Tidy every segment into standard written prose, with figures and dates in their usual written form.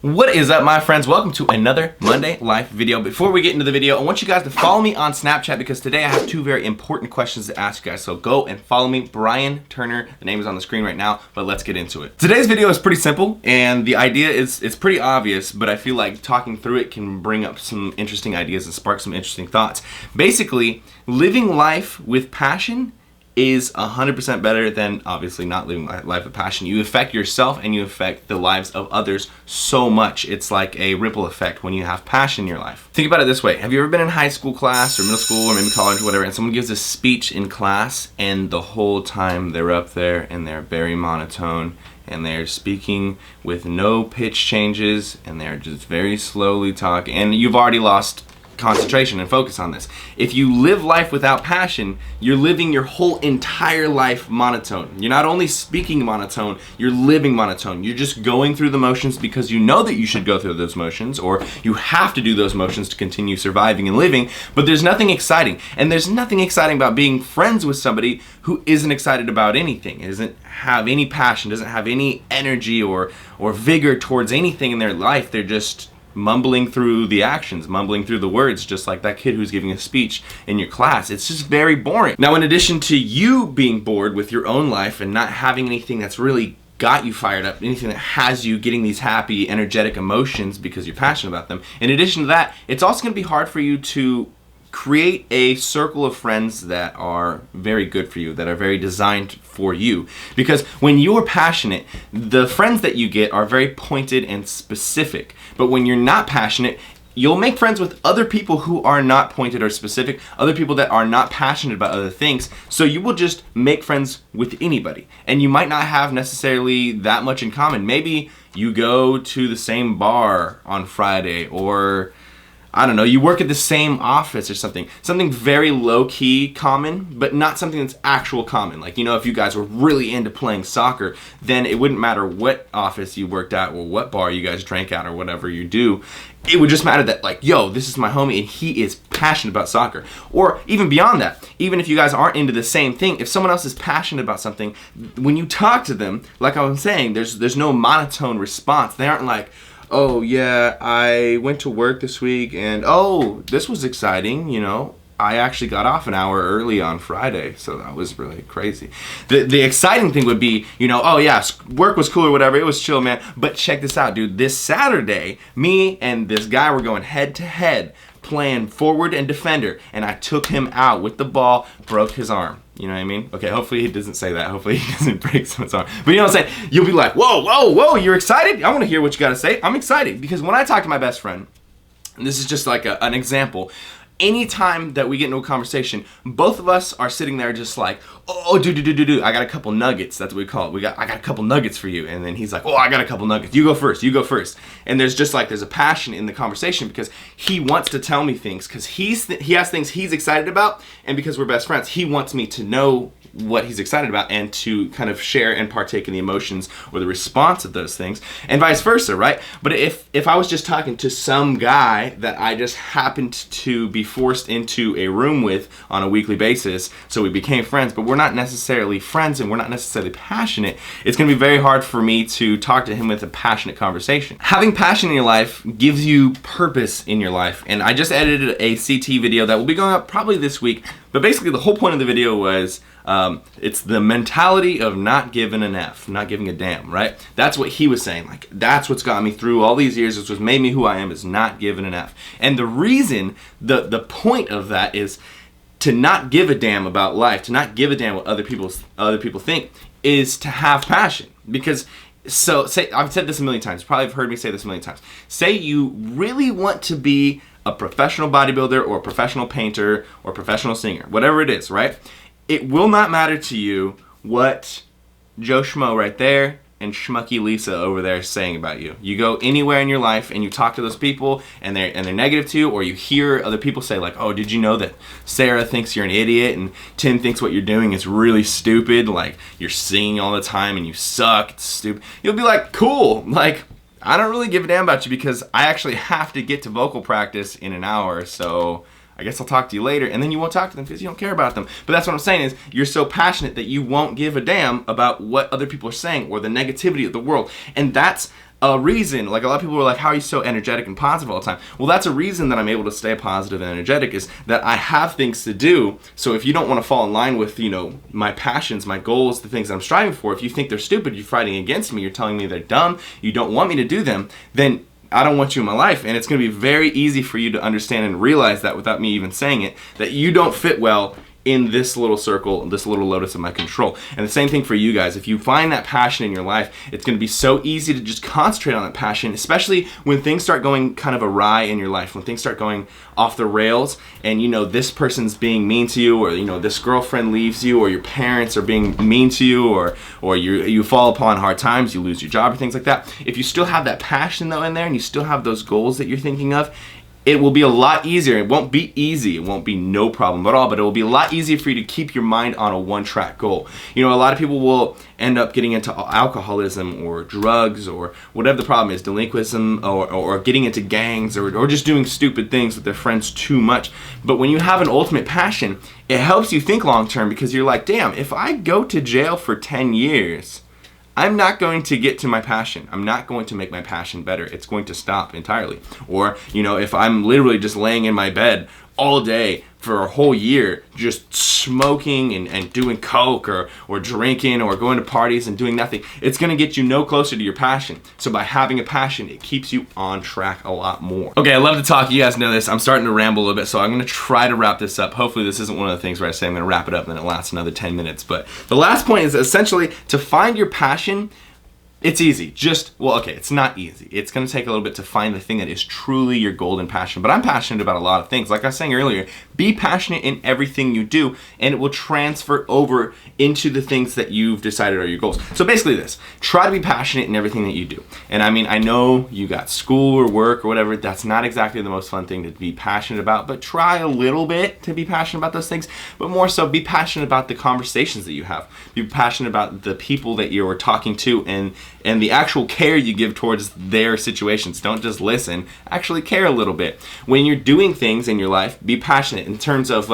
What is up, my friends? Welcome to another Monday Life video. Before we get into the video, I want you guys to follow me on Snapchat because today I have two very important questions to ask you guys. So go and follow me, Brian Turner. The name is on the screen right now, but let's get into it. Today's video is pretty simple, and the idea is it's pretty obvious, but I feel like talking through it can bring up some interesting ideas and spark some interesting thoughts. Basically, living life with passion is 100% better than obviously not living life with passion. You affect yourself and you affect the lives of others so much. It's like a ripple effect when you have passion in your life. Think about it this way. Have you ever been in high school class or middle school or maybe college or whatever, and someone gives a speech in class and the whole time they're up there and they're very monotone and they're speaking with no pitch changes and they're just very slowly talking, and you've already lost concentration and focus on this. If you live life without passion, you're living your whole entire life monotone. You're not only speaking monotone, you're living monotone. You're just going through the motions because you know that you should go through those motions, or you have to do those motions to continue surviving and living, but there's nothing exciting. And there's nothing exciting about being friends with somebody who isn't excited about anything, doesn't have any passion, doesn't have any energy or vigor towards anything in their life. They're just mumbling through the actions, mumbling through the words, just like that kid who's giving a speech in your class. It's just very boring. Now, in addition to you being bored with your own life and not having anything that's really got you fired up, anything that has you getting these happy, energetic emotions because you're passionate about them, in addition to that, it's also going to be hard for you to create a circle of friends that are very good for you, that are very designed for you. Because when you're passionate, the friends that you get are very pointed and specific. But when you're not passionate, you'll make friends with other people who are not pointed or specific, other people that are not passionate about other things. So you will just make friends with anybody. And you might not have necessarily that much in common. Maybe you go to the same bar on Friday, or I don't know, you work at the same office or something. Something very low-key common, but not something that's actual common. Like, you know, if you guys were really into playing soccer, then it wouldn't matter what office you worked at or what bar you guys drank at or whatever you do. It would just matter that, like, yo, this is my homie and he is passionate about soccer. Or even beyond that, even if you guys aren't into the same thing, if someone else is passionate about something, when you talk to them, like I was saying, there's no monotone response. They aren't like, oh yeah, I went to work this week and oh, this was exciting, you know. I actually got off an hour early on Friday, so that was really crazy. The exciting thing would be, you know, oh yeah, work was cool or whatever, it was chill, man. But check this out, dude. This Saturday, me and this guy were going head to head, playing forward and defender, and I took him out with the ball, broke his arm. You know what I mean? Okay, hopefully he doesn't say that. Hopefully he doesn't break someone's arm. But you know what I'm saying? You'll be like, whoa, whoa, whoa, you're excited? I want to hear what you got to say. I'm excited because when I talk to my best friend, and this is just like an example, anytime that we get into a conversation, both of us are sitting there just like, oh, dude, I got a couple nuggets. That's what we call it. I got a couple nuggets for you. And then he's like, oh, I got a couple nuggets. You go first. And there's a passion in the conversation because he wants to tell me things because he has things he's excited about. And because we're best friends, he wants me to know what he's excited about and to kind of share and partake in the emotions or the response of those things, and vice versa, right? But if I was just talking to some guy that I just happened to be forced into a room with on a weekly basis, so we became friends, but we're not necessarily friends and we're not necessarily passionate, it's going to be very hard for me to talk to him with a passionate conversation. Having passion in your life gives you purpose in your life, and I just edited a CT video that will be going up probably this week, but basically the whole point of the video was it's the mentality of not giving an F, not giving a damn, right? That's what he was saying. Like, that's what's got me through all these years. It's what's made me who I am, is not giving an F. And the reason, the point of that is to not give a damn about life, to not give a damn what other people think, is to have passion. Because, so, say, I've said this a million times, you probably have heard me say this a million times. Say you really want to be a professional bodybuilder or a professional painter or a professional singer, whatever it is, right? It will not matter to you what Joe Schmo right there and Schmucky Lisa over there is saying about you. You go anywhere in your life and you talk to those people and they're negative to you, or you hear other people say like, oh, did you know that Sarah thinks you're an idiot and Tim thinks what you're doing is really stupid, like you're singing all the time and you suck, it's stupid. You'll be like, cool, like I don't really give a damn about you because I actually have to get to vocal practice in an hour, so I guess I'll talk to you later, and then you won't talk to them because you don't care about them. But that's what I'm saying is you're so passionate that you won't give a damn about what other people are saying or the negativity of the world. And that's a reason. Like, a lot of people are like, how are you so energetic and positive all the time? Well, that's a reason that I'm able to stay positive and energetic, is that I have things to do. So if you don't want to fall in line with, you know, my passions, my goals, the things that I'm striving for, if you think they're stupid, you're fighting against me, you're telling me they're dumb, you don't want me to do them, then I don't want you in my life. And it's going to be very easy for you to understand and realize that without me even saying it, that you don't fit well in this little circle, this little lotus of my control. And the same thing for you guys. If you find that passion in your life, it's going to be so easy to just concentrate on that passion, especially when things start going kind of awry in your life, when things start going off the rails, and you know, this person's being mean to you, or you know, this girlfriend leaves you, or your parents are being mean to you, or you fall upon hard times, you lose your job, or things like that. If you still have that passion though in there, and you still have those goals that you're thinking of, it will be a lot easier. It won't be easy. It won't be no problem at all, but it will be a lot easier for you to keep your mind on a one-track goal. You know, a lot of people will end up getting into alcoholism or drugs or whatever the problem is, delinquism, or getting into gangs, or just doing stupid things with their friends too much. But when you have an ultimate passion, it helps you think long-term, because you're like, damn, if I go to jail for 10 years, I'm not going to get to my passion. I'm not going to make my passion better. It's going to stop entirely. Or, you know, if I'm literally just laying in my bed all day for a whole year, just smoking and doing coke or drinking or going to parties and doing nothing, it's going to get you no closer to your passion. So by having a passion, it keeps you on track a lot more. Okay, I love to talk. You guys know this. I'm starting to ramble a little bit, so I'm going to try to wrap this up. Hopefully this isn't one of the things where I say I'm going to wrap it up and then it lasts another 10 minutes. But the last point is essentially to find your passion. It's easy. It's not easy. It's going to take a little bit to find the thing that is truly your golden passion. But I'm passionate about a lot of things. Like I was saying earlier, be passionate in everything you do, and it will transfer over into the things that you've decided are your goals. So basically this, try to be passionate in everything that you do. And I mean, I know you got school or work or whatever. That's not exactly the most fun thing to be passionate about, but try a little bit to be passionate about those things. But more so, be passionate about the conversations that you have. Be passionate about the people that you're talking to, and the actual care you give towards their situations. Don't just listen, actually care a little bit. When you're doing things in your life, be passionate in terms of,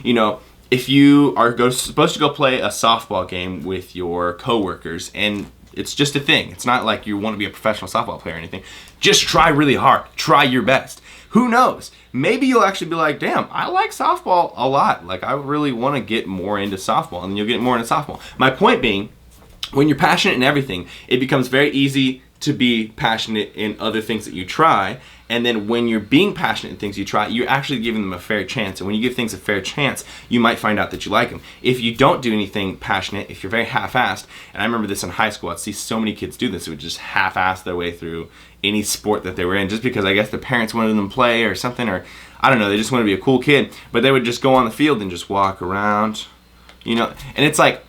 you know, if you are supposed to go play a softball game with your coworkers, and it's just a thing. It's not like you want to be a professional softball player or anything. Just try really hard. Try your best. Who knows? Maybe you'll actually be like, damn, I like softball a lot. Like, I really want to get more into softball, and then you'll get more into softball. My point being, when you're passionate in everything, it becomes very easy to be passionate in other things that you try. And then when you're being passionate in things you try, you're actually giving them a fair chance. And when you give things a fair chance, you might find out that you like them. If you don't do anything passionate, if you're very half-assed, and I remember this in high school, I'd see so many kids do this, who would just half-ass their way through any sport that they were in, just because I guess the parents wanted them to play or something, or I don't know, they just wanted to be a cool kid. But they would just go on the field and just walk around, you know, and it's like,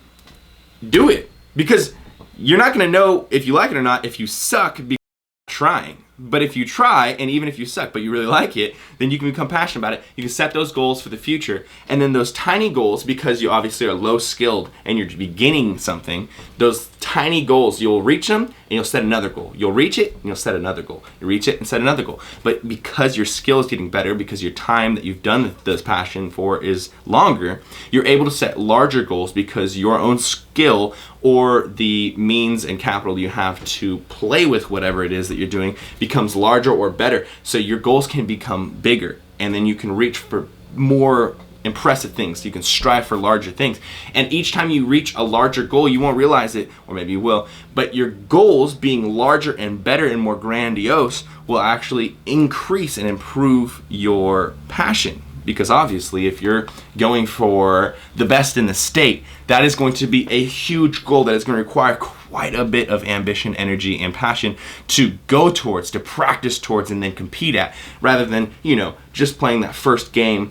do it. Because you're not going to know if you like it or not if you suck because you're trying. But if you try, and even if you suck, but you really like it, then you can become passionate about it. You can set those goals for the future. And then those tiny goals, because you obviously are low skilled and you're beginning something, those tiny goals, you'll reach them and you'll set another goal. You'll reach it and you'll set another goal. You reach it and set another goal. But because your skill is getting better, because your time that you've done this passion for is longer, you're able to set larger goals because your own skill or the means and capital you have to play with whatever it is that you're doing becomes larger or better. So your goals can become bigger, and then you can reach for more impressive things. You can strive for larger things. And each time you reach a larger goal, you won't realize it, or maybe you will, but your goals being larger and better and more grandiose will actually increase and improve your passion. Because obviously, if you're going for the best in the state, that is going to be a huge goal that is going to require quite a bit of ambition, energy, and passion to go towards, to practice towards, and then compete at, rather than, you know, just playing that first game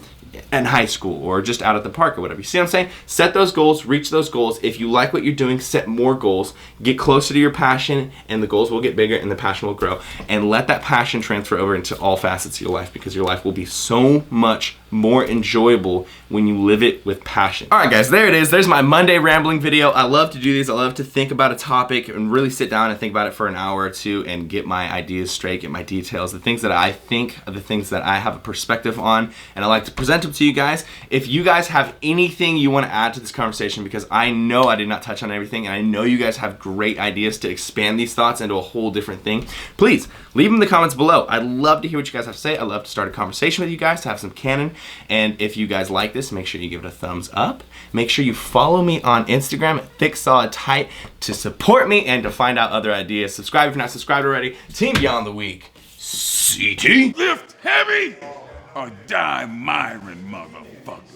in high school or just out at the park or whatever. You see what I'm saying? Set those goals, reach those goals. If you like what you're doing, set more goals, get closer to your passion, and the goals will get bigger and the passion will grow. And let that passion transfer over into all facets of your life, because your life will be so much more enjoyable when you live it with passion. All right, guys, there it is. There's my Monday rambling video. I love to do these. I love to think about a topic and really sit down and think about it for an hour or two and get my ideas straight, get my details, the things that I think are the things that I have a perspective on, and I like to present them to you guys. If you guys have anything you want to add to this conversation, because I know I did not touch on everything, and I know you guys have great ideas to expand these thoughts into a whole different thing, please leave them in the comments below. I'd love to hear what you guys have to say. I'd love to start a conversation with you guys, to have some canon. And if you guys like this, make sure you give it a thumbs up. Make sure you follow me on Instagram at thicksolidtight to support me and to find out other ideas. Subscribe if you're not subscribed already. Team Beyond the Week, CT. Lift heavy or die, MIRIN, motherfucker.